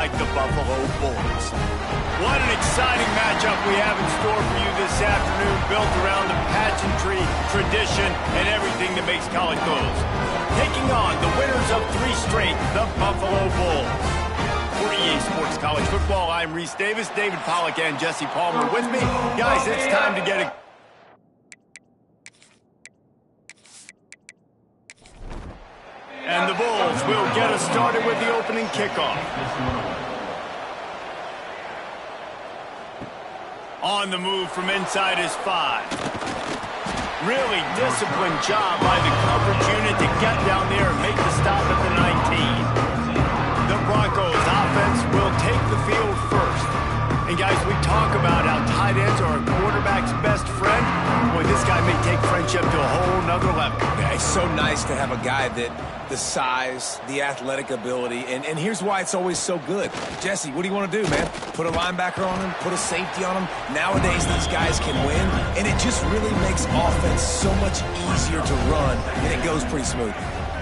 like the Buffalo Bulls. What an exciting matchup we have in store for you this afternoon, built around the pageantry, tradition, and everything that makes college goals. Taking on the winners of 3 straight, the Buffalo Bulls. For EA Sports College Football, I'm Reese Davis, David Pollack, and Jesse Palmer with me. Guys, it's time to get it. And the Bulls will get us started with the opening kickoff. On the move from inside is 5. Really disciplined job by the coverage unit to get down there and make the stop at the 19. The Broncos offense will take the field first. And guys, we talk about how tight ends are a quarterback's best friend. Boy, this guy may take friendship to a whole nother level. Yeah, it's so nice to have a guy that the size, the athletic ability, and here's why it's always so good. Jesse, what do you want to do, man? Put a linebacker on him, put a safety on him. Nowadays, these guys can win, and it just really makes offense so much easier to run, and it goes pretty smooth.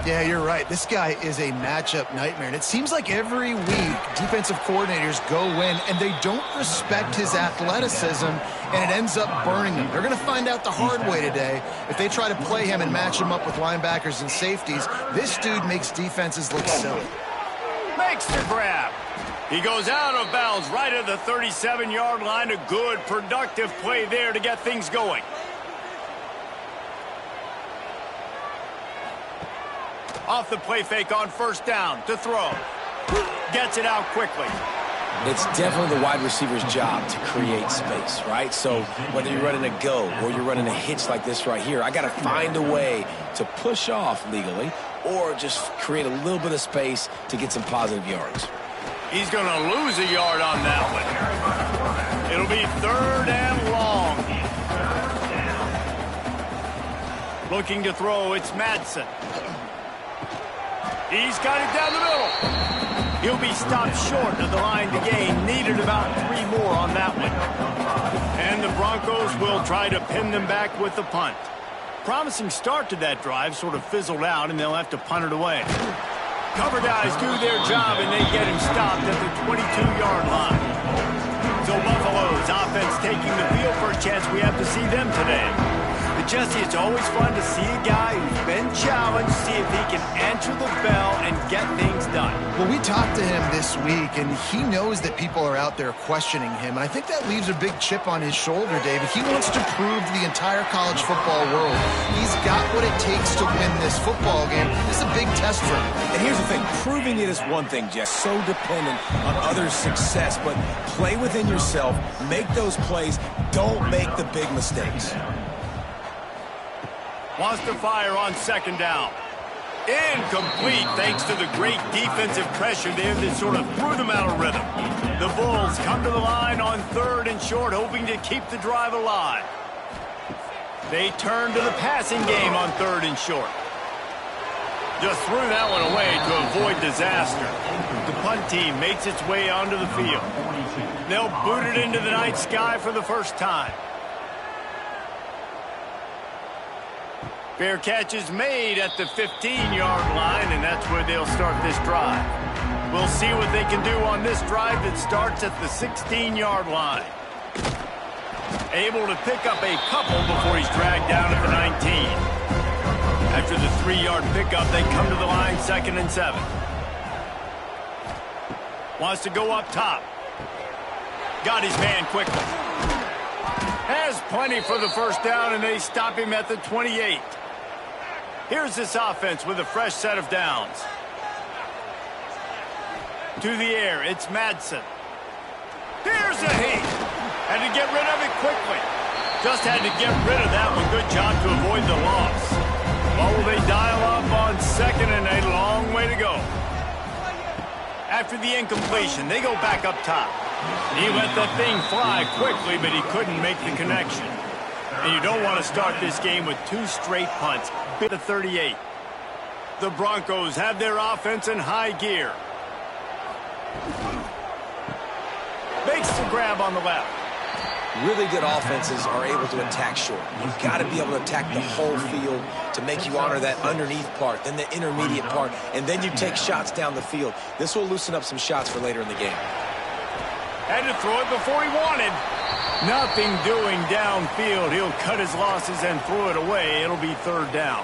Yeah, you're right. This guy is a matchup nightmare. And it seems like every week defensive coordinators go in and they don't respect his athleticism, and it ends up burning them. They're going to find out the hard way today. If they try to play him and match him up with linebackers and safeties, this dude makes defenses look silly. Makes the grab. He goes out of bounds right at the 37-yard line. A good, productive play there to get things going. Off the play fake on first down to throw. Gets it out quickly. It's definitely the wide receiver's job to create space, right? So whether you're running a go or you're running a hitch like this right here, I got to find a way to push off legally or just create a little bit of space to get some positive yards. He's going to lose a yard on that one. It'll be 3rd and long. Looking to throw, it's Madsen. He's got it down the middle. He'll be stopped short of the line to gain. Needed about 3 more on that one. And the Broncos will try to pin them back with the punt. Promising start to that drive, sort of fizzled out, and they'll have to punt it away. Cover guys do their job, and they get him stopped at the 22-yard line. So Buffalo's offense taking the field for a chance. We have to see them today. But Jesse, it's always fun to see a guy who's been challenged, see if he can answer the bell and get things done. Well, we talked to him this week, and he knows that people are out there questioning him. And I think that leaves a big chip on his shoulder, David. He wants to prove to the entire college football world he's got what it takes to win this football game. This is a big test for him. And here's the thing. Proving it is one thing, Jeff. So dependent on others' success. But play within yourself. Make those plays. Don't make the big mistakes. Wants to fire on 2nd down. Incomplete thanks to the great defensive pressure there that sort of threw them out of rhythm. The Bulls come to the line on 3rd and short, hoping to keep the drive alive. They turn to the passing game on 3rd and short. Just threw that one away to avoid disaster. The punt team makes its way onto the field. They'll boot it into the night sky for the first time. Fair catch is made at the 15-yard line, and that's where they'll start this drive. We'll see what they can do on this drive that starts at the 16-yard line. Able to pick up a couple before he's dragged down at the 19. After the 3-yard pickup, they come to the line 2nd and 7. Wants to go up top. Got his man quickly. Has plenty for the first down, and they stop him at the 28. Here's this offense with a fresh set of downs. To the air, it's Madsen. Here's a heat. Had to get rid of it quickly. Just had to get rid of that one. Good job to avoid the loss. What will they dial up on 2nd and a long way to go? After the incompletion, they go back up top. He let that thing fly quickly, but he couldn't make the connection. And you don't want to start this game with 2 straight punts. The 38. The Broncos have their offense in high gear. Makes the grab on the left. Really good offenses are able to attack short. You've got to be able to attack the whole field to make you honor that underneath part, then the intermediate part, and then you take shots down the field. This will loosen up some shots for later in the game. Had to throw it before he wanted. Nothing doing downfield. He'll cut his losses and throw it away. It'll be third down.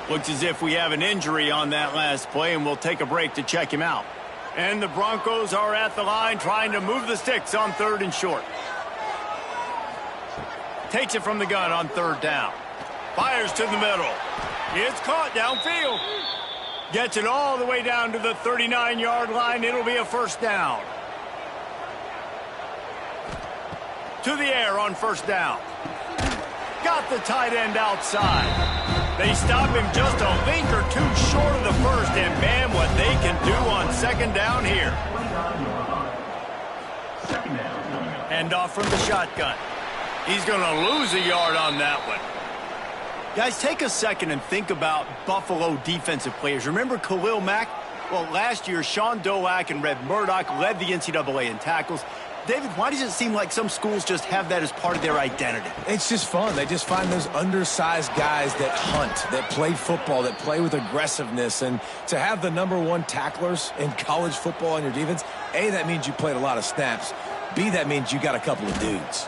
Looks as if we have an injury on that last play, and we'll take a break to check him out. And the Broncos are at the line trying to move the sticks on 3rd and short. Takes it from the gun on 3rd down. Fires to the middle. It's caught downfield. Gets it all the way down to the 39-yard line. It'll be a first down. To the air on 1st down. Got the tight end outside. They stop him just a link or two short of the first, and man, what they can do on 2nd down here. Hand off from the shotgun. He's going to lose a yard on that one. Guys, take a second and think about Buffalo defensive players. Remember Khalil Mack? Well, last year, Sean Doak and Red Murdoch led the NCAA in tackles. David, why does it seem like some schools just have that as part of their identity? It's just fun. They just find those undersized guys that hunt, that play football, that play with aggressiveness. And to have the #1 tacklers in college football on your defense, A, that means you played a lot of snaps. B, that means you got a couple of dudes.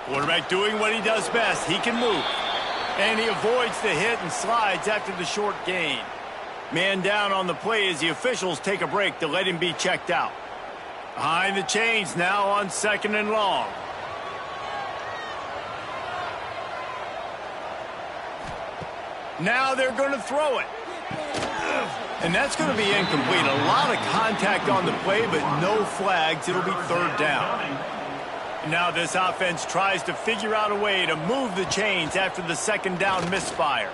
Quarterback doing what he does best. He can move. And he avoids the hit and slides after the short gain. Man down on the play as the officials take a break to let him be checked out. Behind the chains now on 2nd and long. Now they're going to throw it. And that's going to be incomplete. A lot of contact on the play, but no flags. It'll be 3rd down. Now this offense tries to figure out a way to move the chains after the 2nd down misfire.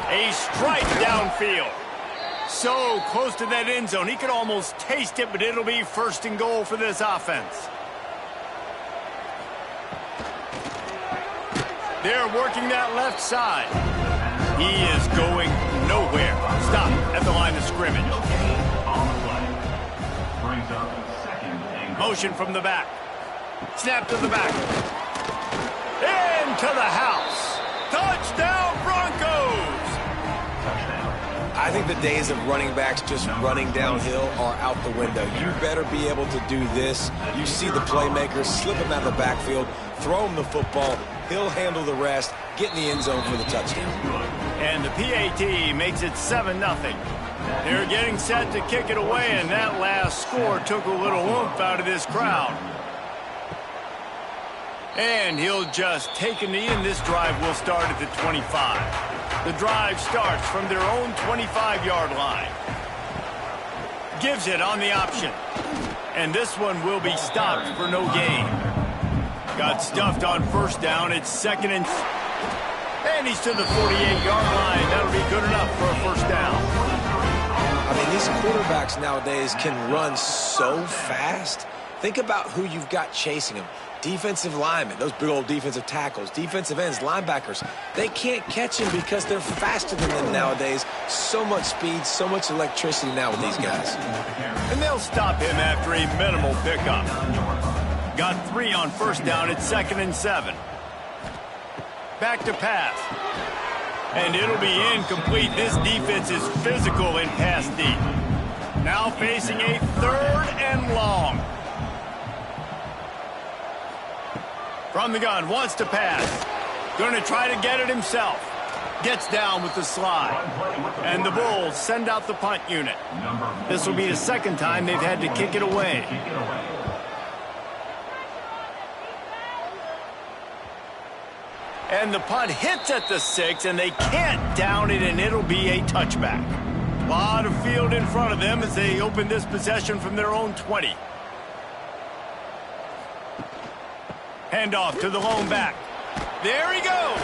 A strike downfield. So close to that end zone. He could almost taste it, but it'll be 1st and goal for this offense. They're working that left side. He is going nowhere. Stop at the line of scrimmage. Motion from the back. Snap to the back. Into the house. Touchdown, Broncos! I think the days of running backs just running downhill are out the window. You better be able to do this. You see the playmakers, slip him out of the backfield, throw him the football, he'll handle the rest, get in the end zone for the touchdown. And the PAT makes it 7-0. They're getting set to kick it away, and that last score took a little oomph out of this crowd. And he'll just take a knee, and this drive will start at the 25. The drive starts from their own 25-yard line. Gives it on the option. And this one will be stopped for no gain. Got stuffed on 1st down. It's 2nd and he's to the 48-yard line. That'll be good enough for a 1st down. I mean, these quarterbacks nowadays can run so fast. Think about who you've got chasing them. Defensive linemen, those big old defensive tackles, defensive ends, linebackers. They can't catch him because they're faster than them nowadays. So much speed, so much electricity now with these guys. And they'll stop him after a minimal pickup. Got 3 on 1st down. It's 2nd and 7. Back to pass. And it'll be incomplete. This defense is physical in pass deep. Now facing a 3rd and long. From the gun, wants to pass. Going to try to get it himself. Gets down with the slide. And the Bulls send out the punt unit. This will be the 2nd time they've had to kick it away. And the punt hits at the 6, and they can't down it, and it'll be a touchback. A lot of field in front of them as they open this possession from their own 20. Handoff to the lone back. There he goes.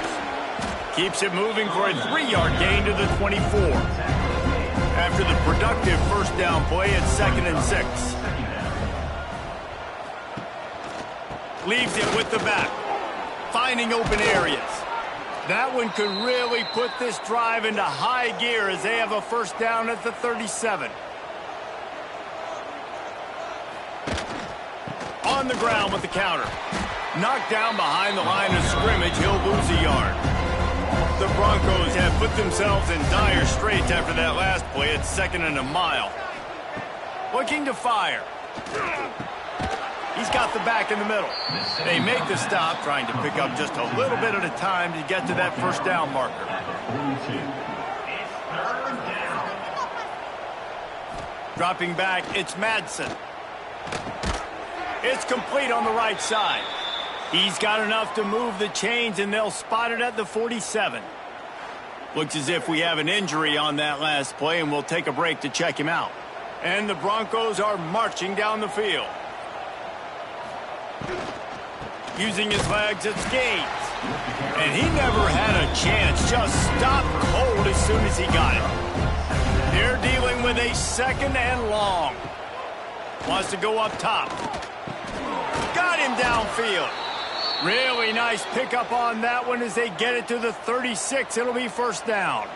Keeps it moving for a 3-yard gain to the 24. After the productive 1st down play, it's 2nd and 6. Leaves it with the back. Finding open areas. That one could really put this drive into high gear as they have a 1st down at the 37. On the ground with the counter. Knocked down behind the line of scrimmage, he'll lose a yard. The Broncos have put themselves in dire straits after that last play. It's 2nd and a mile. Looking to fire. He's got the back in the middle. They make the stop, trying to pick up just a little bit at a time to get to that first down marker. Dropping back, it's Madsen. It's complete on the right side. He's got enough to move the chains, and they'll spot it at the 47. Looks as if we have an injury on that last play, and we'll take a break to check him out. And the Broncos are marching down the field. Using his legs, it's Gaines. And he never had a chance. Just stopped cold as soon as he got it. They're dealing with a 2nd and long. Wants to go up top. Got him downfield. Really nice pickup on that one as they get it to the 36. It'll be first down.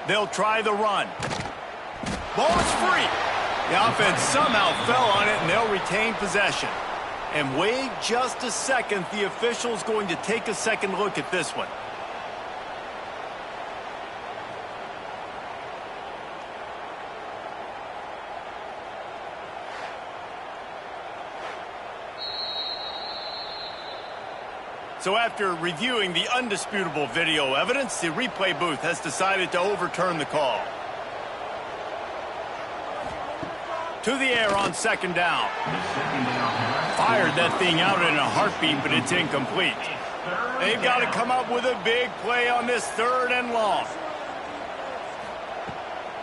They'll try the run. Ball is free. The offense somehow fell on it, and they'll retain possession. And wait just a second. The official's going to take a second look at this one. So after reviewing the undisputable video evidence, the replay booth has decided to overturn the call. To the air on 2nd down. Fired that thing out in a heartbeat, but it's incomplete. They've got to come up with a big play on this 3rd and long.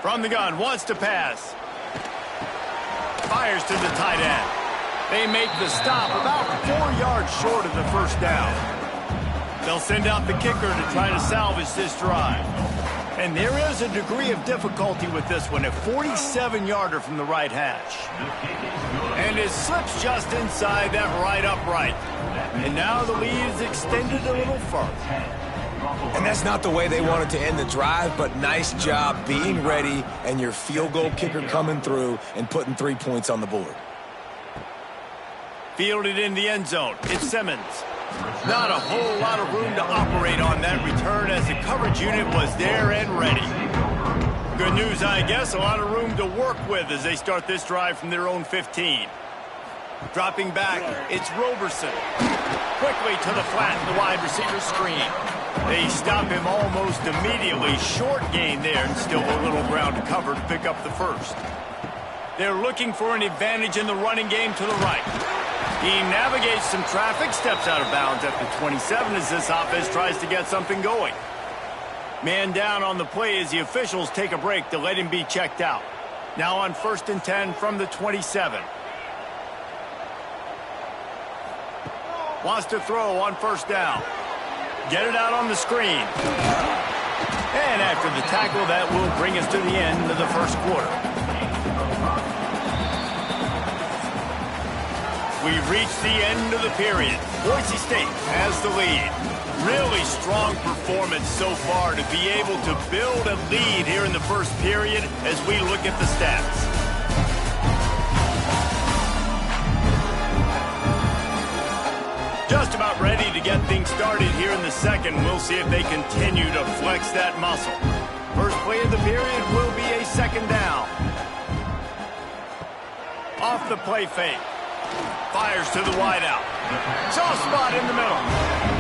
From the gun, wants to pass. Fires to the tight end. They make the stop about 4 yards short of the first down. They'll send out the kicker to try to salvage this drive. And there is a degree of difficulty with this one, a 47-yarder from the right hash. And it slips just inside that right upright. And now the lead is extended a little further. And that's not the way they wanted to end the drive, but nice job being ready and your field goal kicker coming through and putting 3 points on the board. Fielded in the end zone. It's Simmons. Not a whole lot of room to operate on that return as the coverage unit was there and ready. Good news, I guess, a lot of room to work with as they start this drive from their own 15. Dropping back, it's Roberson. Quickly to the flat, the wide receiver screen. They stop him almost immediately. Short gain there, and still a little ground to cover to pick up the first. They're looking for an advantage in the running game to the right. He navigates some traffic, steps out of bounds at the 27 as this offense tries to get something going. Man down on the play as the officials take a break to let him be checked out. Now on 1st and 10 from the 27. Wants to throw on 1st down. Get it out on the screen. And after the tackle, that will bring us to the end of the first quarter. We've reached the end of the period. Boise State has the lead. Really strong performance so far to be able to build a lead here in the first period as we look at the stats. Just about ready to get things started here in the second. We'll see if they continue to flex that muscle. First play of the period will be a 2nd down. Off the play fake. Fires to the wideout. Soft spot in the middle.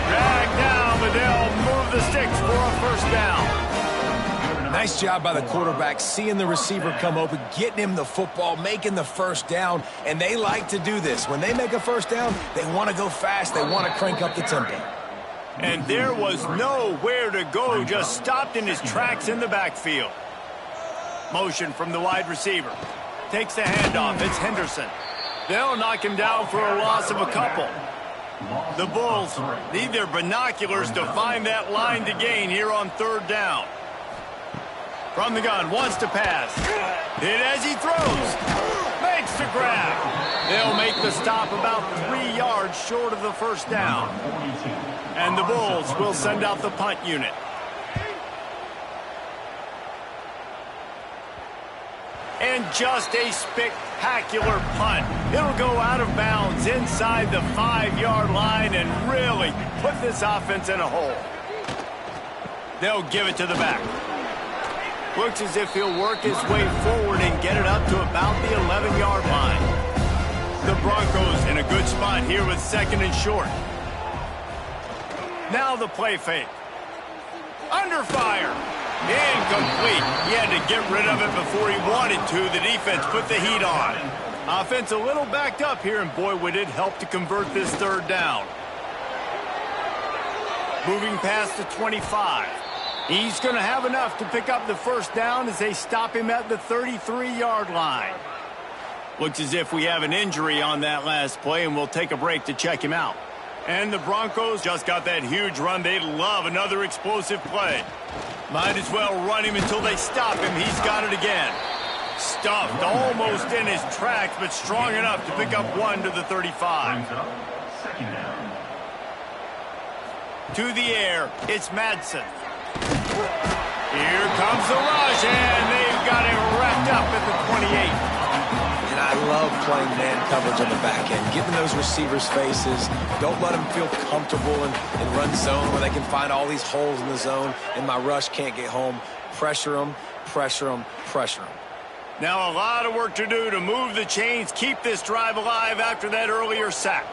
Dragged down, but they'll move the sticks for a 1st down. Nice job by the quarterback, seeing the receiver come open, getting him the football, making the 1st down, and they like to do this. When they make a 1st down, they want to go fast. They want to crank up the tempo. And there was nowhere to go, just stopped in his tracks in the backfield. Motion from the wide receiver. Takes the handoff. It's Henderson. They'll knock him down for a loss of a couple. The Bulls need their binoculars to find that line to gain here on 3rd down. From the gun, wants to pass. Hit as he throws. Makes the grab. They'll make the stop about 3 yards short of the 1st down. And the Bulls will send out the punt unit. And just a spectacular punt. It'll go out of bounds inside the 5-yard line and really put this offense in a hole. They'll give it to the back. Looks as if he'll work his way forward and get it up to about the 11-yard line. The Broncos in a good spot here with 2nd and short. Now the play fake. Under fire. Incomplete. He had to get rid of it before he wanted to. The defense put the heat on. Offense a little backed up here, and boy, would it help to convert this 3rd down. Moving past the 25. He's going to have enough to pick up the 1st down as they stop him at the 33-yard line. Looks as if we have an injury on that last play, and we'll take a break to check him out. And the Broncos just got that huge run. They'd love another explosive play. Might as well run him until they stop him. He's got it again. Stuffed almost in his tracks, but strong enough to pick up 1 to the 35. To the air, it's Madsen. Here comes the rush, and they've got him wrapped up at the 28. And I love playing man coverage on the back end, getting those receivers' faces. Don't let them feel comfortable in run zone where they can find all these holes in the zone, and my rush can't get home. Pressure them, pressure them, pressure them. Now a lot of work to do to move the chains, keep this drive alive after that earlier sack.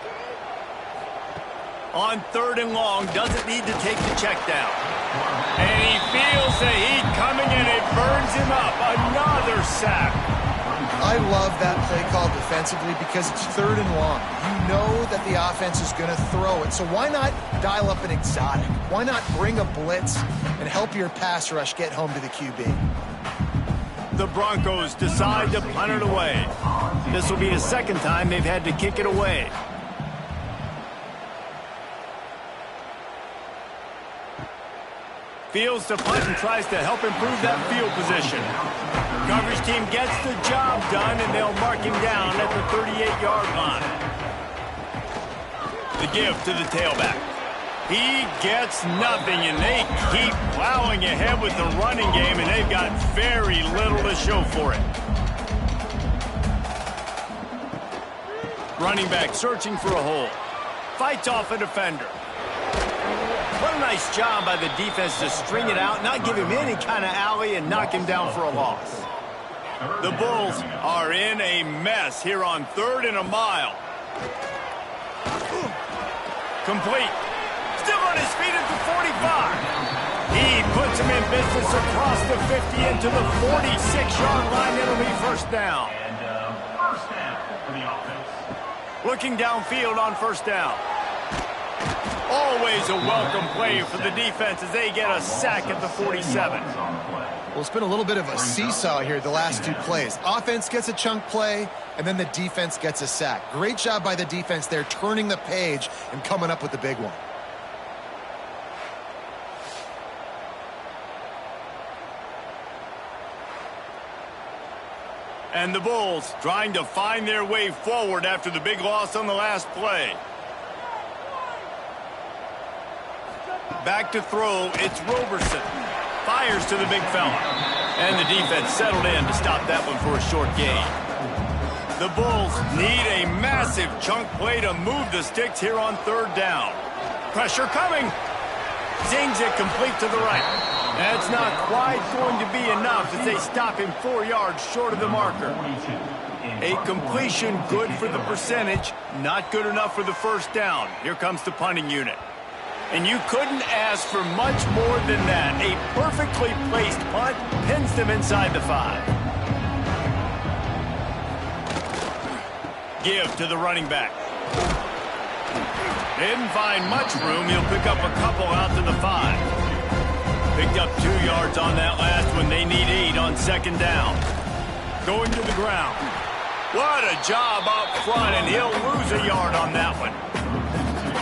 On 3rd and long, doesn't need to take the check down. And he feels the heat coming, and it burns him up. Another sack. I love that play call defensively because it's 3rd and long. You know that the offense is going to throw it, so why not dial up an exotic? Why not bring a blitz and help your pass rush get home to the QB? The Broncos decide to punt it away. This will be the 2nd time they've had to kick it away. Fields to punt and tries to help improve that field position. Coverage team gets the job done, and they'll mark him down at the 38-yard line. The give to the tailback. He gets nothing, and they keep plowing ahead with the running game, and they've got very little to show for it. Running back searching for a hole. Fights off a defender. What a nice job by the defense to string it out, not give him any kind of alley, and knock him down for a loss. The Bulls are in a mess here on 3rd and a mile. Complete. Still on his feet at the 45. He puts him in business across the 50 into the 46-yard line. It'll be 1st down. And first down for the offense. Looking downfield on 1st down. Always a welcome play for the defense as they get a sack at the 47. Well, it's been a little bit of a seesaw here the last 2 plays. Offense gets a chunk play, and then the defense gets a sack. Great job by the defense there, turning the page and coming up with the big one. And the Bulls trying to find their way forward after the big loss on the last play. Back to throw, it's Roberson. Fires to the big fella. And the defense settled in to stop that one for a short gain. The Bulls need a massive chunk play to move the sticks here on 3rd down. Pressure coming. Zings it complete to the right. That's not quite going to be enough as they stop him 4 yards short of the marker. A completion good for the percentage, not good enough for the 1st down. Here comes the punting unit. And you couldn't ask for much more than that. A perfectly placed punt pins them inside the 5. Give to the running back. Didn't find much room. He'll pick up a couple out to the 5. Picked up 2 yards on that last one. They need 8 on 2nd down. Going to the ground. What a job up front, and he'll lose a yard on that one.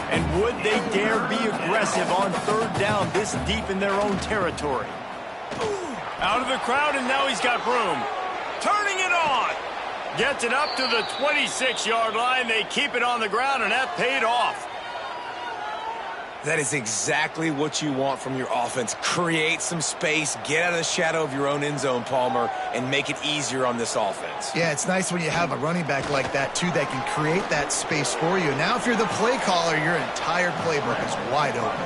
And would they dare be aggressive on 3rd down this deep in their own territory? Out of the crowd, and now he's got room. Turning it on. Gets it up to the 26-yard line. They keep it on the ground, and that paid off. That is exactly what you want from your offense. Create some space, get out of the shadow of your own end zone, Palmer, and make it easier on this offense. Yeah, it's nice when you have a running back like that, too, that can create that space for you. Now, if you're the play caller, your entire playbook is wide open.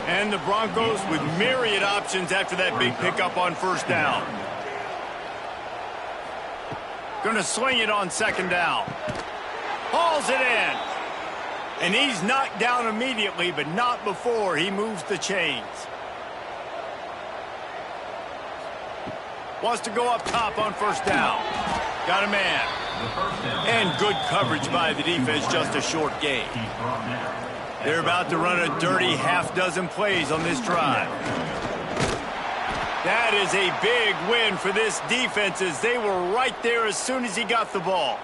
And the Broncos with myriad options after that big pickup on first down. Going to swing it on second down. Hauls it in. And he's knocked down immediately, but not before he moves the chains. Wants to go up top on first down. Got a man. And good coverage by the defense, just a short gain. They're about to run a dirty half-dozen plays on this drive. That is a big win for this defense as they were right there as soon as he got the ball.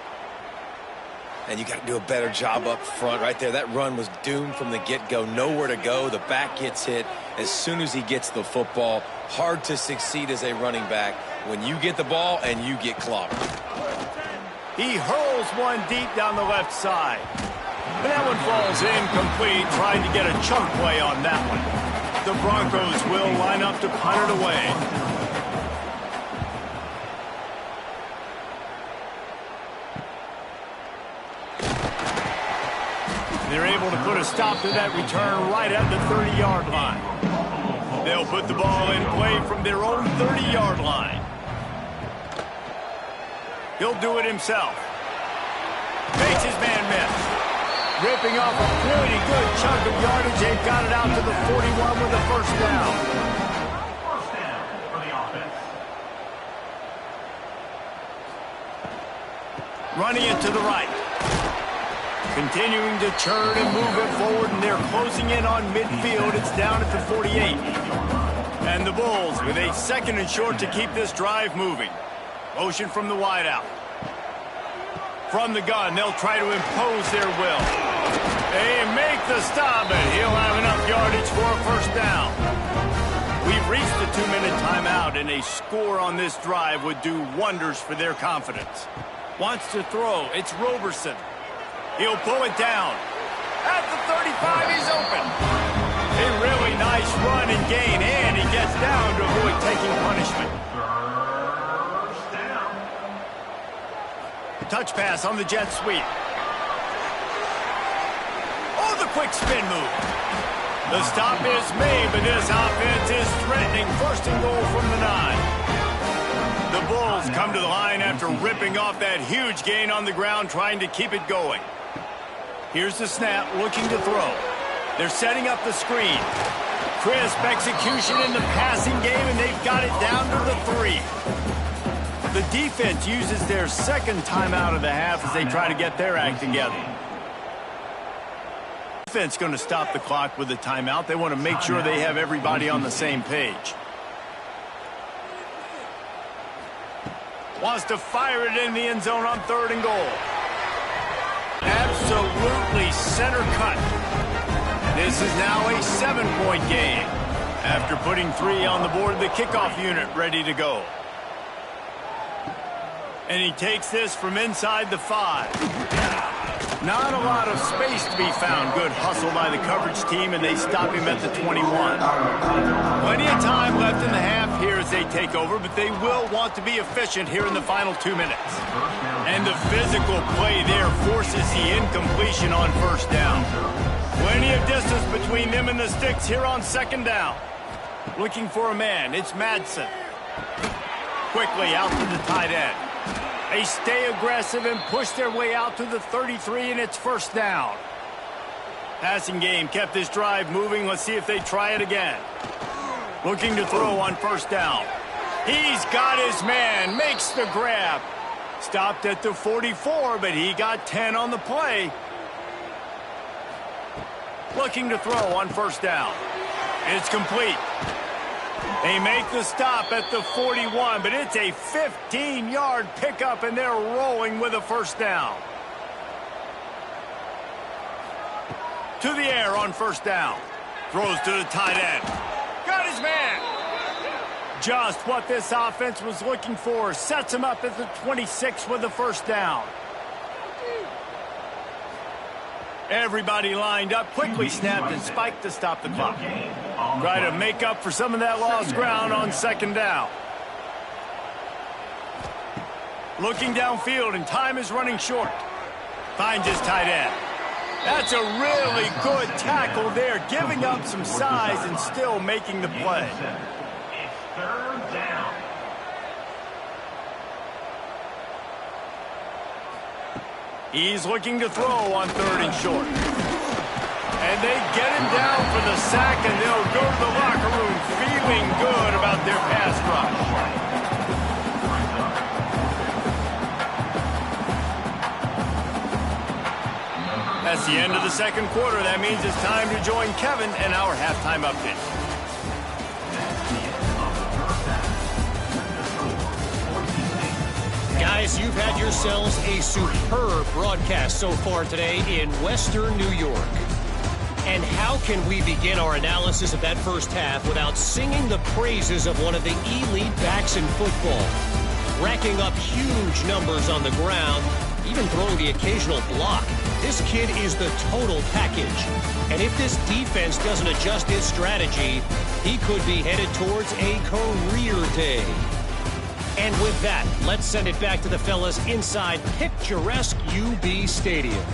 And you got to do a better job up front right there. That run was doomed from the get-go. Nowhere to go. The back gets hit as soon as he gets the football. Hard to succeed as a running back when you get the ball and you get clocked. He hurls one deep down the left side. And that one falls incomplete, trying to get a chunk play on that one. The Broncos will line up to punt it away. They're able to put a stop to that return right at the 30-yard line. They'll put the ball in play from their own 30-yard line. He'll do it himself. Makes his man miss. Ripping off a pretty good chunk of yardage. They've got it out to the 41 with a first down. First down for the offense. Running it to the right. Continuing to churn and move it forward, and they're closing in on midfield. It's down at the 48. And the Bulls with a second and short to keep this drive moving. Motion from the wideout. From the gun, they'll try to impose their will. They make the stop, and he'll have enough yardage for a first down. We've reached the 2-minute timeout, and a score on this drive would do wonders for their confidence. Wants to throw. It's Roberson. He'll pull it down. At the 35, he's open. A really nice run and gain, and he gets down to avoid taking punishment. First down. Touch pass on the jet sweep. Oh, the quick spin move. The stop is made, but this offense is threatening. First and goal from the 9. The Bulls come to the line after ripping off that huge gain on the ground, trying to keep it going. Here's the snap, looking to throw. They're setting up the screen. Crisp execution in the passing game, and they've got it down to the 3. The defense uses their second timeout of the half as they try to get their act together. Defense going to stop the clock with the timeout. They want to make sure they have everybody on the same page. Wants to fire it in the end zone on 3rd and goal. Absolutely center cut. This is now a 7-point game. After putting 3 on the board, the kickoff unit ready to go. And he takes this from inside the 5. Not a lot of space to be found. Good hustle by the coverage team, and they stop him at the 21. Plenty of time left in the half here as they take over, but they will want to be efficient here in the final 2 minutes. And the physical play there forces the incompletion on first down. Plenty of distance between them and the sticks here on second down. Looking for a man. It's Madsen. Quickly out to the tight end. They stay aggressive and push their way out to the 33, and it's first down. Passing game kept this drive moving. Let's see if they try it again. Looking to throw on first down. He's got his man. Makes the grab. Stopped at the 44, but he got 10 on the play. Looking to throw on first down. It's complete. They make the stop at the 41, but it's a 15-yard pickup, and they're rolling with a first down. To the air on first down. Throws to the tight end. Got his man. Just what this offense was looking for. Sets him up at the 26 with the first down. Everybody lined up, quickly snapped and spiked to stop the clock. Try to make up for some of that lost ground on second down. Looking downfield, and time is running short. Finds his tight end. That's a really good tackle there, giving up some size and still making the play. It's third down. He's looking to throw on third and short. And they get him down for the sack, and they'll go to the locker room feeling good about their pass rush. That's the end of the second quarter. That means it's time to join Kevin and our halftime update. Guys, you've had yourselves a superb broadcast so far today in Western New York. And how can we begin our analysis of that first half without singing the praises of one of the elite backs in football? Racking up huge numbers on the ground, even throwing the occasional block. This kid is the total package. And if this defense doesn't adjust its strategy, he could be headed towards a career day. And with that, let's send it back to the fellas inside picturesque UB Stadium.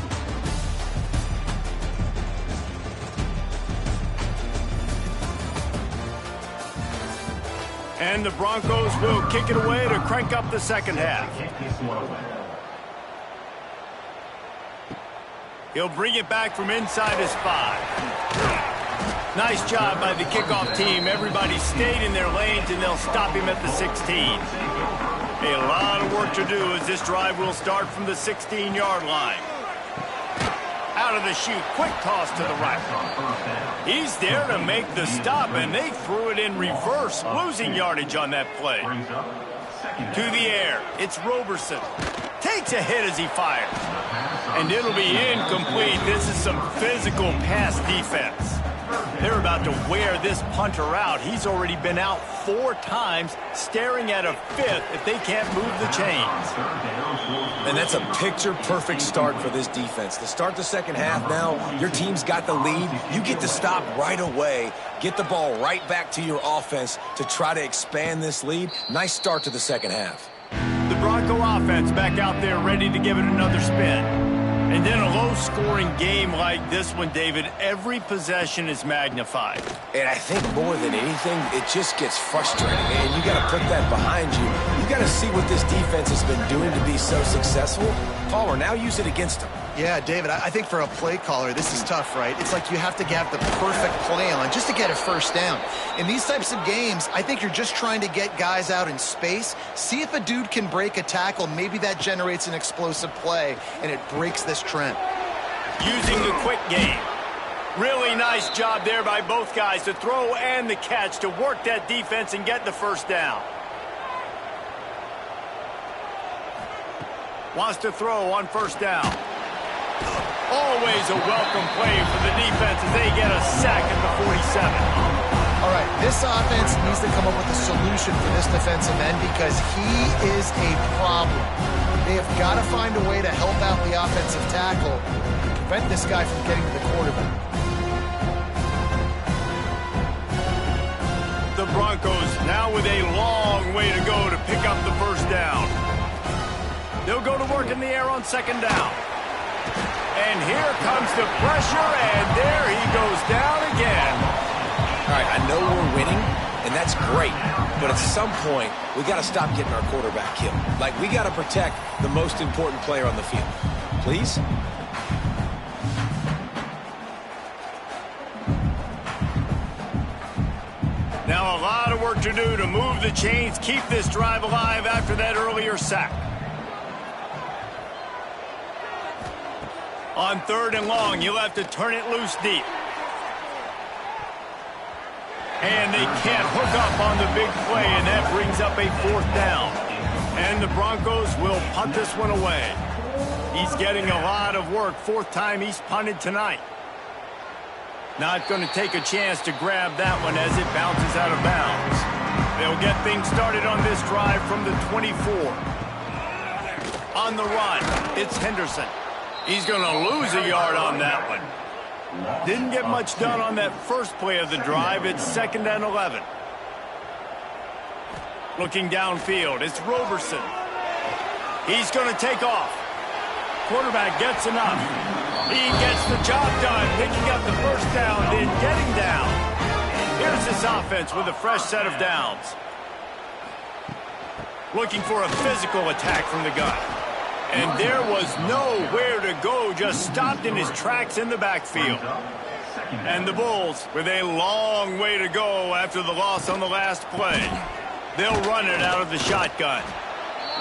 And the Broncos will kick it away to crank up the second half. He'll bring it back from inside his 5. Nice job by the kickoff team. Everybody stayed in their lanes, and they'll stop him at the 16. A lot of work to do as this drive will start from the 16-yard line. Out of the chute, quick toss to the right. He's there to make the stop, and they threw it in reverse, losing yardage on that play. To the air, it's Roberson. Takes a hit as he fires. And it'll be incomplete. This is some physical pass defense. They're about to wear this punter out. He's already been out 4 times, staring at a 5th if they can't move the chains. And that's a picture-perfect start for this defense. To start the second half now, your team's got the lead. You get to stop right away, get the ball right back to your offense to try to expand this lead. Nice start to the second half. The Bronco offense back out there ready to give it another spin. And then a low-scoring game like this one, David, every possession is magnified. And I think more than anything, it just gets frustrating. And you got to put that behind you. You got to see what this defense has been doing to be so successful. Caller, now use it against them. Yeah, David, I think for a play caller, this is tough, right? It's like you have to have the perfect play on just to get a first down. In these types of games, I think you're just trying to get guys out in space, see if a dude can break a tackle. Maybe that generates an explosive play, and it breaks this trend. Using the quick game. Really nice job there by both guys, the throw and the catch, to work that defense and get the first down. Wants to throw on first down. Always a welcome play for the defense as they get a sack at the 47. All right, this offense needs to come up with a solution for this defensive end because he is a problem. They have got to find a way to help out the offensive tackle and prevent this guy from getting to the quarterback. The Broncos now with a long way to go to pick up the first down. They'll go to work in the air on second down. And here comes the pressure, and there he goes down again. All right, I know we're winning, and that's great. But at some point, we got to stop getting our quarterback killed. Like, we got to protect the most important player on the field. Please? Now a lot of work to do to move the chains, keep this drive alive after that earlier sack. On third and long, you'll have to turn it loose deep. And they can't hook up on the big play, and that brings up a 4th down. And the Broncos will punt this one away. He's getting a lot of work. 4th time he's punted tonight. Not going to take a chance to grab that one as it bounces out of bounds. They'll get things started on this drive from the 24. On the run, it's Henderson. He's going to lose a yard on that one. Didn't get much done on that first play of the drive. It's 2nd and 11. Looking downfield, it's Roberson. He's going to take off. Quarterback gets enough. He gets the job done, picking up the first down, then getting down. Here's this offense with a fresh set of downs. Looking for a physical attack from the gun. And there was nowhere to go, just stopped in his tracks in the backfield. And the Bulls with a long way to go after the loss on the last play. They'll run it out of the shotgun.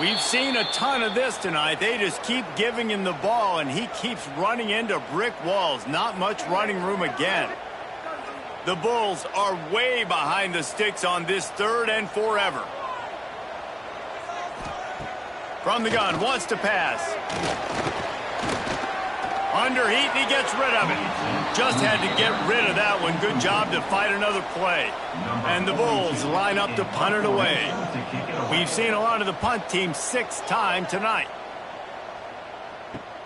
We've seen a ton of this tonight. They just keep giving him the ball, and he keeps running into brick walls. Not much running room again. The Bulls are way behind the sticks on this 3rd and forever. From the gun, wants to pass. Under heat, and he gets rid of it. Just had to get rid of that one. Good job to fight another play. And the Bulls line up to punt it away. We've seen a lot of the punt team 6 times tonight.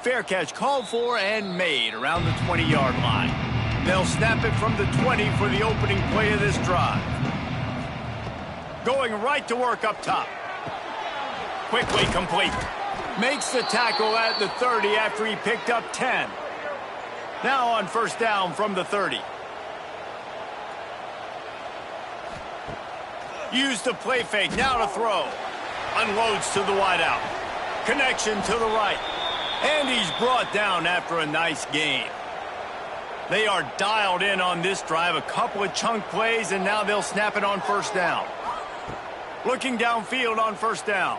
Fair catch called for and made around the 20-yard line. They'll snap it from the 20 for the opening play of this drive. Going right to work up top. Quickly complete. Makes the tackle at the 30 after he picked up 10. Now on first down from the 30. Use the play fake, now to throw. Unloads to the wideout. Connection to the right. And he's brought down after a nice gain. They are dialed in on this drive. A couple of chunk plays, and now they'll snap it on first down. Looking downfield on first down.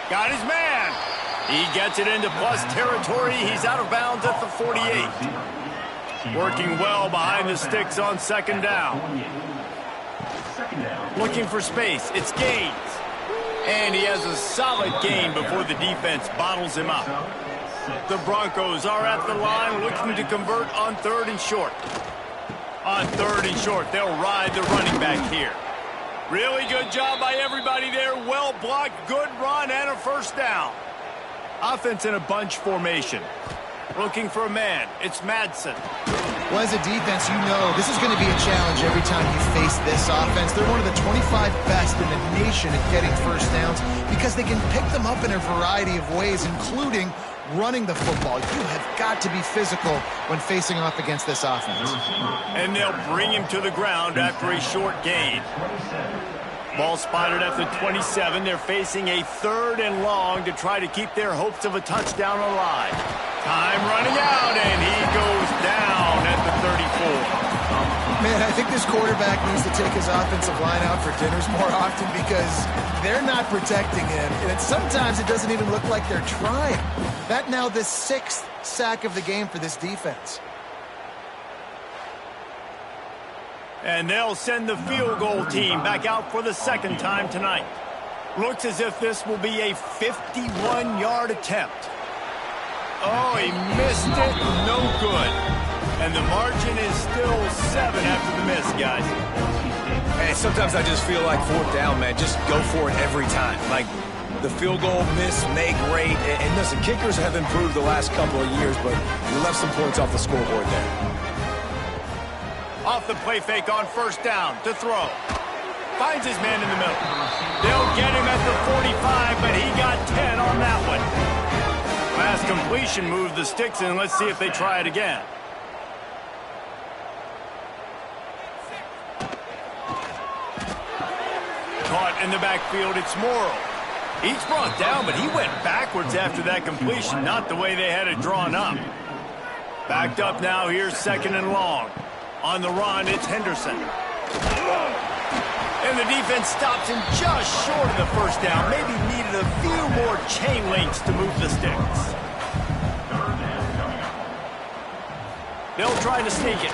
Got his man. He gets it into plus territory. He's out of bounds at the 48. Working well behind the sticks on 2nd down. Looking for space. It's Gaines. And he has a solid gain before the defense bottles him up. The Broncos are at the line looking to convert on 3rd and short. On 3rd and short, they'll ride the running back here. Really good job by everybody there. Well blocked, good run, and a first down. Offense in a bunch formation. Looking for a man. It's Madsen. Well, as a defense, you know this is going to be a challenge every time you face this offense. They're one of the 25 best in the nation at getting first downs because they can pick them up in a variety of ways, including running the football. You have got to be physical when facing off against this offense. And they'll bring him to the ground after a short gain. Ball spotted at the 27. They're facing a 3rd and long to try to keep their hopes of a touchdown alive. Time running out, and he goes down at the 34. Man, I think this quarterback needs to take his offensive line out for dinners more often because they're not protecting him. And sometimes it doesn't even look like they're trying. That now the 6th sack of the game for this defense. And they'll send the field goal team back out for the 2nd time tonight. Looks as if this will be a 51-yard attempt. Oh, he missed it. No good. And the margin is still 7 after the miss, guys. Hey, sometimes I just feel like 4th down, man. Just go for it every time. Like the field goal miss, make great. And listen, kickers have improved the last couple of years, but you left some points off the scoreboard there. Off the play fake on first down to throw. Finds his man in the middle. They'll get him at the 45, but he got 10 on that one. Last completion moved the sticks in. Let's see if they try it again. Caught in the backfield, it's Morrow. He's brought down, but he went backwards after that completion, not the way they had it drawn up. Backed up now, here's 2nd and long. On the run, it's Henderson. And the defense stops him just short of the first down. Maybe needed a few more chain links to move the sticks. They'll try to sneak it.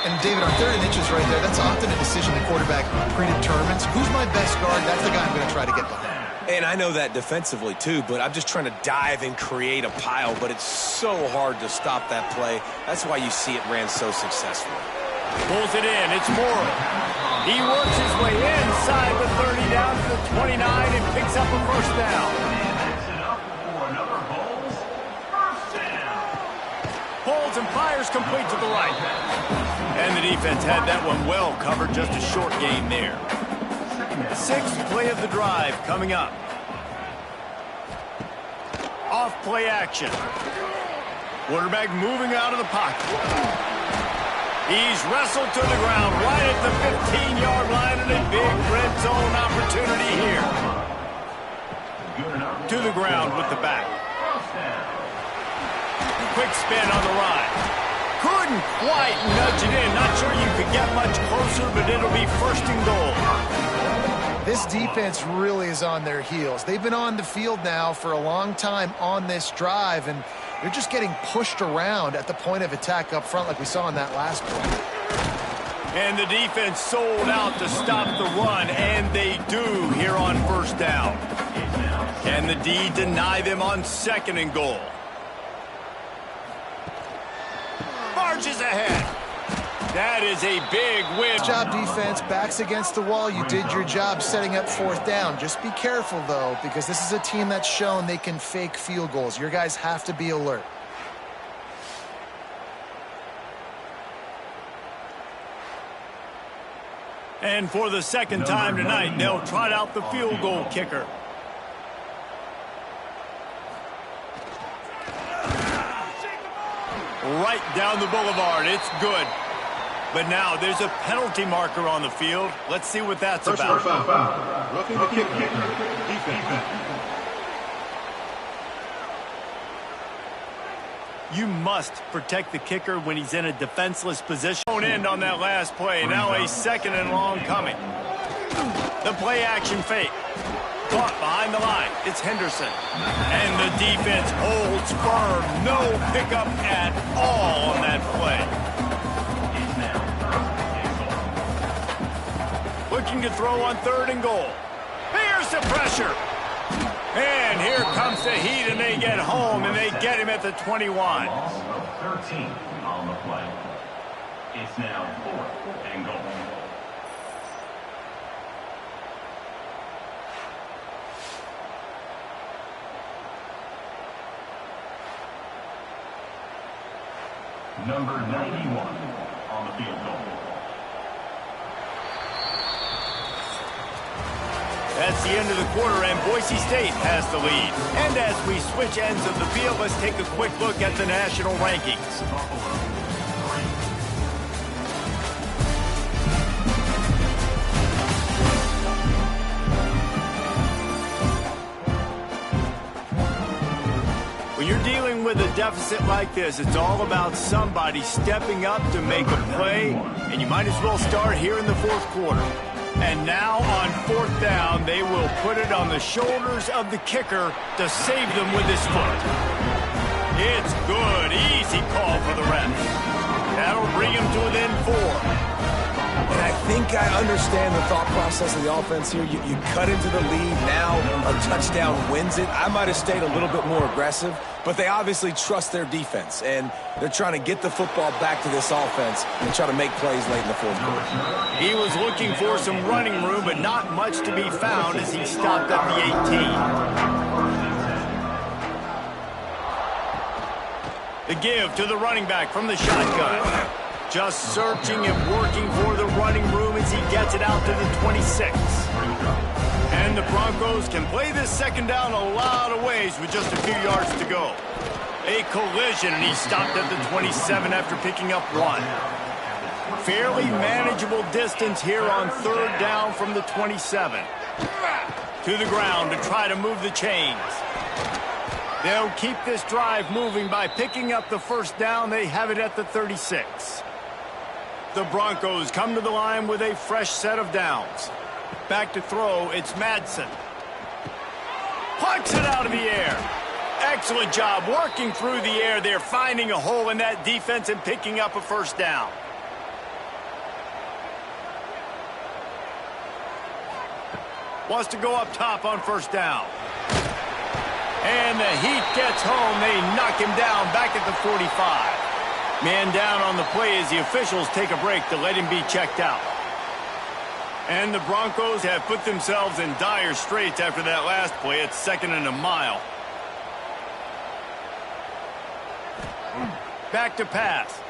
And David, on 3rd and inches right there, that's often a decision the quarterback predetermines. Who's my best guard? That's the guy I'm going to try to get behind. And I know that defensively, too, but I'm just trying to dive and create a pile, but it's so hard to stop that play. That's why you see it ran so successfully. Pulls it in. It's Morrow. He works his way inside the 30 down to the 29 and picks up a first down. and fires complete to the right. And the defense had that one well covered, just a short gain there. Sixth play of the drive coming up. Off play action. Quarterback moving out of the pocket. He's wrestled to the ground right at the 15-yard line, and a big red zone opportunity here. To the ground with the back. Quick spin on the ride. Couldn't quite nudge it in. Not sure you could get much closer, but it'll be first and goal. This defense really is on their heels. They've been on the field now for a long time on this drive, and they're just getting pushed around at the point of attack up front like we saw in that last play. And the defense sold out to stop the run, and they do here on first down. Can the D deny them on second and goal? Marches ahead. That is a big win. Good job, defense. Backs against the wall. You did your job setting up fourth down. Just be careful, though, because this is a team that's shown they can fake field goals. Your guys have to be alert. And for the second time tonight, they'll trot out the field goal kicker. Right down the boulevard. It's good. But now there's a penalty marker on the field. Let's see what that's about. Foul. Roughing the kicker. Defense. You must protect the kicker when he's in a defenseless position. End on that last play. Now a second and long coming. The play action fake. Caught behind the line. It's Henderson. And the defense holds firm. No pickup at all on that play. Looking to throw on third and goal. Here's the pressure. And here comes the heat, and they get home, and they get him at the 21. 13 on the play. It's now 4th and goal. Number 91 on the field goal. That's the end of the quarter, and Boise State has the lead. And as we switch ends of the field, let's take a quick look at the national rankings. When you're dealing with a deficit like this, it's all about somebody stepping up to make a play, and you might as well start here in the fourth quarter. And now on fourth down, they will put it on the shoulders of the kicker to save them with his foot. It's good. Easy call for the ref. That'll bring him to within 4. And I think I understand the thought process of the offense here. You cut into the lead. Now a touchdown wins it. I might have stayed a little bit more aggressive, but they obviously trust their defense, and they're trying to get the football back to this offense and try to make plays late in the fourth quarter. He was looking for some running room, but not much to be found as he stopped at the 18. The give to the running back from the shotgun. Just searching and working for the running room as he gets it out to the 26. And the Broncos can play this second down a lot of ways with just a few yards to go. A collision, and he stopped at the 27 after picking up 1. Fairly manageable distance here on third down from the 27. To the ground to try to move the chains. They'll keep this drive moving by picking up the first down. They have it at the 36. The Broncos come to the line with a fresh set of downs. Back to throw, it's Madsen. Plucks it out of the air. Excellent job working through the air. They're finding a hole in that defense and picking up a first down. Wants to go up top on first down. And the Heat gets home. They knock him down back at the 45. Man down on the play as the officials take a break to let him be checked out. And the Broncos have put themselves in dire straits after that last play. It's 2nd and a mile. back to pass.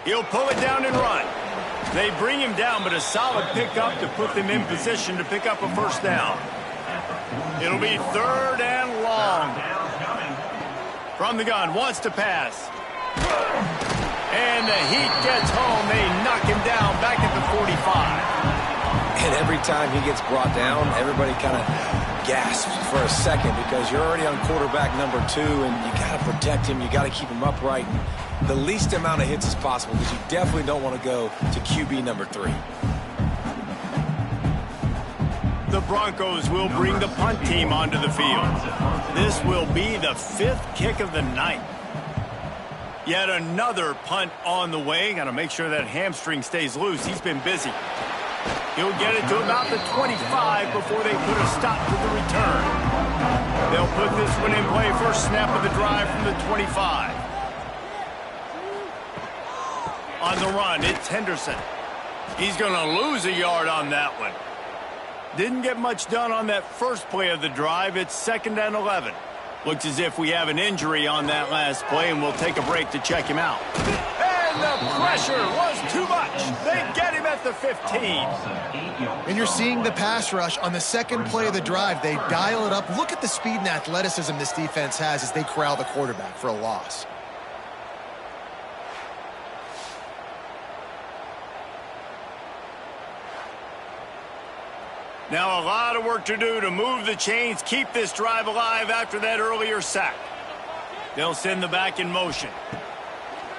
He'll pull it down and run. They bring him down, but a solid pickup to put them in position to pick up a first down. It'll be 3rd and long. From the gun, wants to pass. And the heat gets home. They knock him down back at the 45. And every time he gets brought down, everybody kind of gasps for a second because you're already on quarterback number 2, and you got to protect him. You got to keep him upright. And the least amount of hits as possible because you definitely don't want to go to QB number 3. The Broncos will bring the punt team onto the field. This will be the 5th kick of the night. Yet another punt on the way. Got to make sure that hamstring stays loose. He's been busy. He'll get it to about the 25 before they put a stop to the return. They'll put this one in play. First snap of the drive from the 25. On the run, it's Henderson. He's going to lose a yard on that one. Didn't get much done on that first play of the drive. It's 2nd and 11. Looks as if we have an injury on that last play, and we'll take a break to check him out. And the pressure was too much. They get him at the 15. And you're seeing the pass rush on the second play of the drive. They dial it up. Look at the speed and athleticism this defense has as they corral the quarterback for a loss. Now a lot of work to do to move the chains, keep this drive alive after that earlier sack. They'll send the back in motion.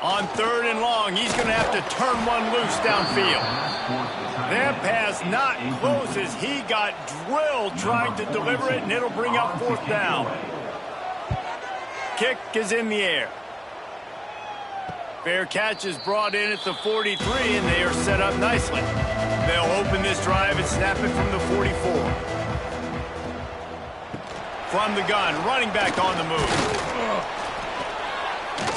On 3rd and long, he's going to have to turn one loose downfield. That pass not close as he got drilled trying to deliver it, and it'll bring up 4th down. Kick is in the air. Fair catch is brought in at the 43, and they are set up nicely. They'll open this drive and snap it from the 44. From the gun, running back on the move.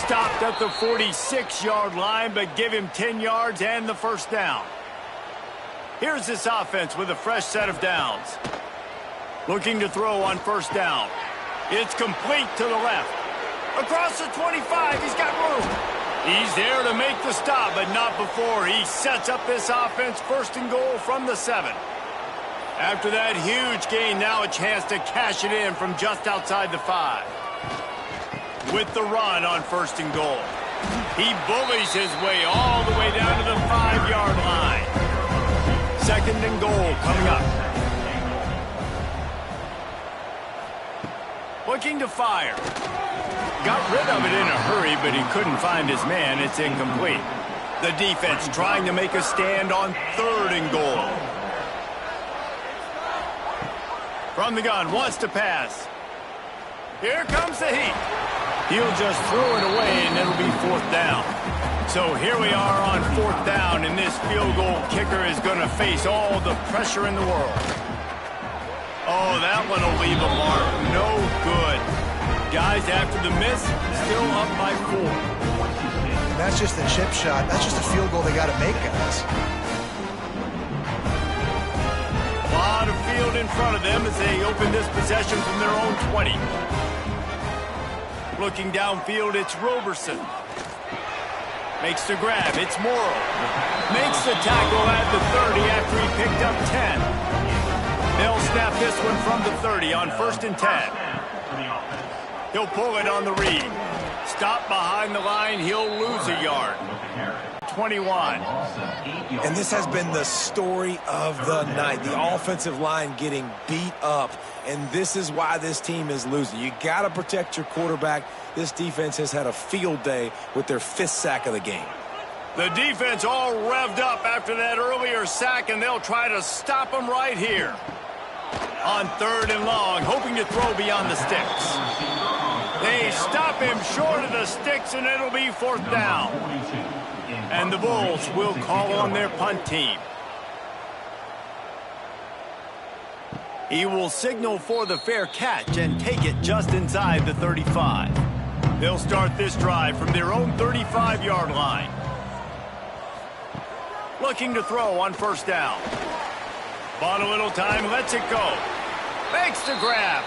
Stopped at the 46-yard line, but give him 10 yards and the first down. Here's this offense with a fresh set of downs. Looking to throw on first down. It's complete to the left. Across the 25, he's got room. He's there to make the stop, but not before he sets up this offense 1st and goal from the 7. After that huge gain, now a chance to cash it in from just outside the 5. With the run on 1st and goal. He bullies his way all the way down to the 5-yard line. 2nd and goal coming up. Looking to fire. Got rid of it in a hurry, but he couldn't find his man. It's incomplete. The defense trying to make a stand on 3rd and goal. From the gun, wants to pass. Here comes the heat. He'll just throw it away, and it'll be 4th down. So here we are on 4th down, and this field goal kicker is going to face all the pressure in the world. Oh, that one will leave a mark. No good. Guys, after the miss, still up by 4. That's just a chip shot. That's just a field goal they got to make, guys. A lot of field in front of them as they open this possession from their own 20. Looking downfield, it's Roberson. Makes the grab. It's Morrow. Makes the tackle at the 30 after he picked up 10. They'll snap this one from the 30 on 1st and 10. He'll pull it on the read. Stop behind the line. He'll lose a yard. 21. And this has been the story of the night. The offensive line getting beat up. And this is why this team is losing. You got to protect your quarterback. This defense has had a field day with their 5th sack of the game. The defense all revved up after that earlier sack, and they'll try to stop them right here. On 3rd and long, hoping to throw beyond the sticks. They stop him short of the sticks, and it'll be 4th down. And the Bulls will call on their punt team. He will signal for the fair catch and take it just inside the 35. They'll start this drive from their own 35-yard line. Looking to throw on 1st down. Bought a little time, lets it go. Makes the grab.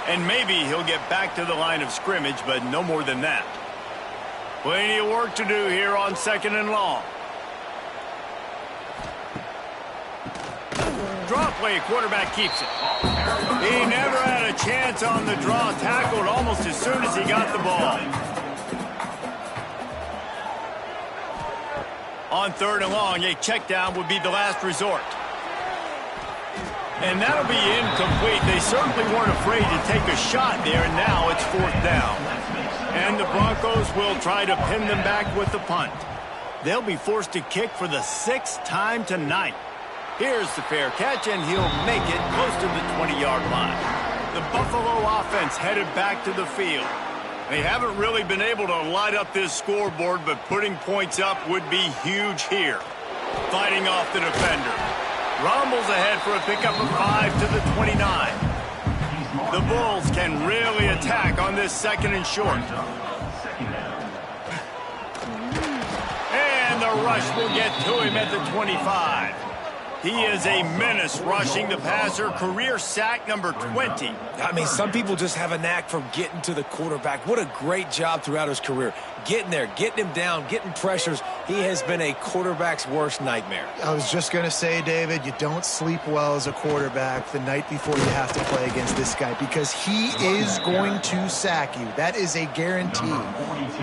And maybe he'll get back to the line of scrimmage, but no more than that. Plenty of work to do here on 2nd and long. Draw play, quarterback keeps it. He never had a chance on the draw, tackled almost as soon as he got the ball. On 3rd and long, a check down would be the last resort. And that'll be incomplete. They certainly weren't afraid to take a shot there, and now it's 4th down. And the Broncos will try to pin them back with the punt. They'll be forced to kick for the 6th time tonight. Here's the fair catch, and he'll make it close to the 20-yard line. The Buffalo offense headed back to the field. They haven't really been able to light up this scoreboard, but putting points up would be huge here. Fighting off the defender. Rumbles ahead for a pickup of 5 to the 29. The Bulls can really attack on this 2nd and short. And the rush will get to him at the 25. He is a menace rushing the passer, career sack number 20. I mean, some people just have a knack for getting to the quarterback. What a great job throughout his career. Getting there, getting him down, getting pressures. He has been a quarterback's worst nightmare. I was just going to say, David, you don't sleep well as a quarterback the night before you have to play against this guy because he is going to sack you. That is a guarantee.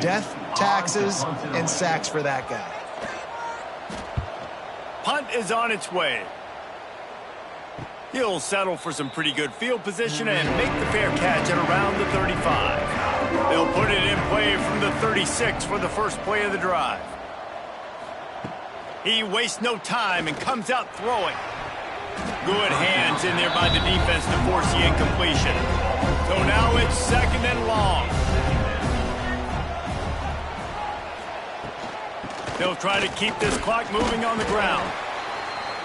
Death, taxes, and sacks for that guy. Punt is on its way. He'll settle for some pretty good field position and make the fair catch at around the 35. They'll put it in play from the 36 for the first play of the drive. He wastes no time and comes out throwing. Good hands in there by the defense to force the incompletion. So now it's 2nd and long. They'll try to keep this clock moving on the ground.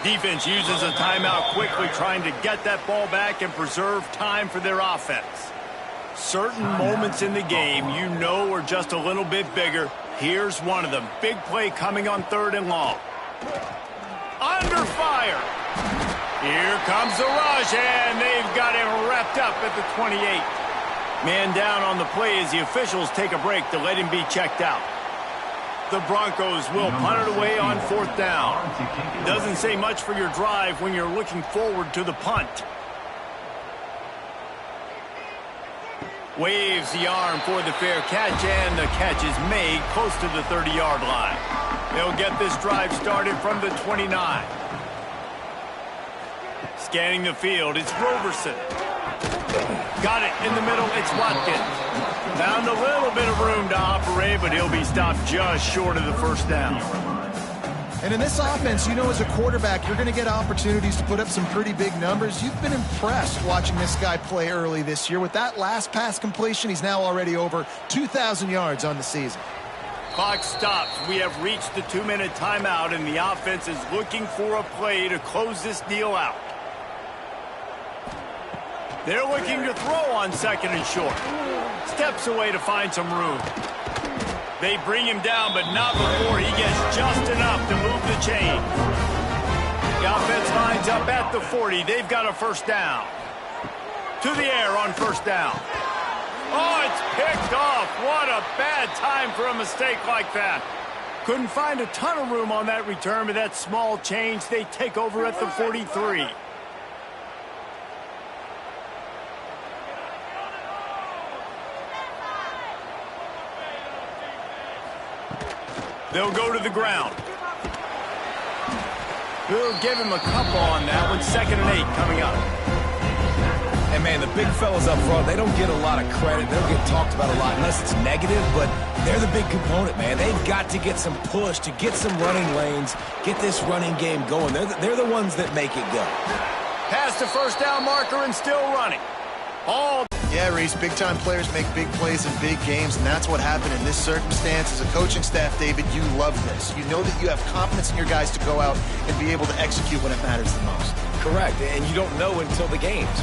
Defense uses a timeout quickly, trying to get that ball back and preserve time for their offense. Certain moments in the game you know are just a little bit bigger. Here's one of them. Big play coming on 3rd and long. Under fire. Here comes the rush, and they've got him wrapped up at the 28. Man down on the play as the officials take a break to let him be checked out. The Broncos will punt it away on 4th down. Doesn't say much for your drive when you're looking forward to the punt. Waves the arm for the fair catch, and the catch is made close to the 30-yard line. They'll get this drive started from the 29. Scanning the field, it's Roberson. Got it in the middle, it's Watkins. Found a little bit of room to operate, but he'll be stopped just short of the 1st down. And in this offense, you know, as a quarterback, you're going to get opportunities to put up some pretty big numbers. You've been impressed watching this guy play early this year. With that last pass completion, he's now already over 2,000 yards on the season. Clock stops. We have reached the 2-minute timeout, and the offense is looking for a play to close this deal out. They're looking to throw on 2nd and short. Steps away to find some room. They bring him down, but not before he gets just enough to move the chain. The offense lines up at the 40. They've got a 1st down. To the air on 1st down. Oh, it's picked off. What a bad time for a mistake like that. Couldn't find a ton of room on that return, but that small change, they take over at the 43. They'll go to the ground. We'll give him a couple on that one. 2nd and 8 coming up. And, man, the big fellas up front, they don't get a lot of credit. They don't get talked about a lot unless it's negative, but they're the big component, man. They've got to get some push, to get some running lanes, get this running game going. They're the ones that make it go. Past the 1st down marker and still running. Yeah, Reese, big-time players make big plays in big games, and that's what happened in this circumstance. As a coaching staff, David, you love this. You know that you have confidence in your guys to go out and be able to execute when it matters the most. Correct, and you don't know until the games.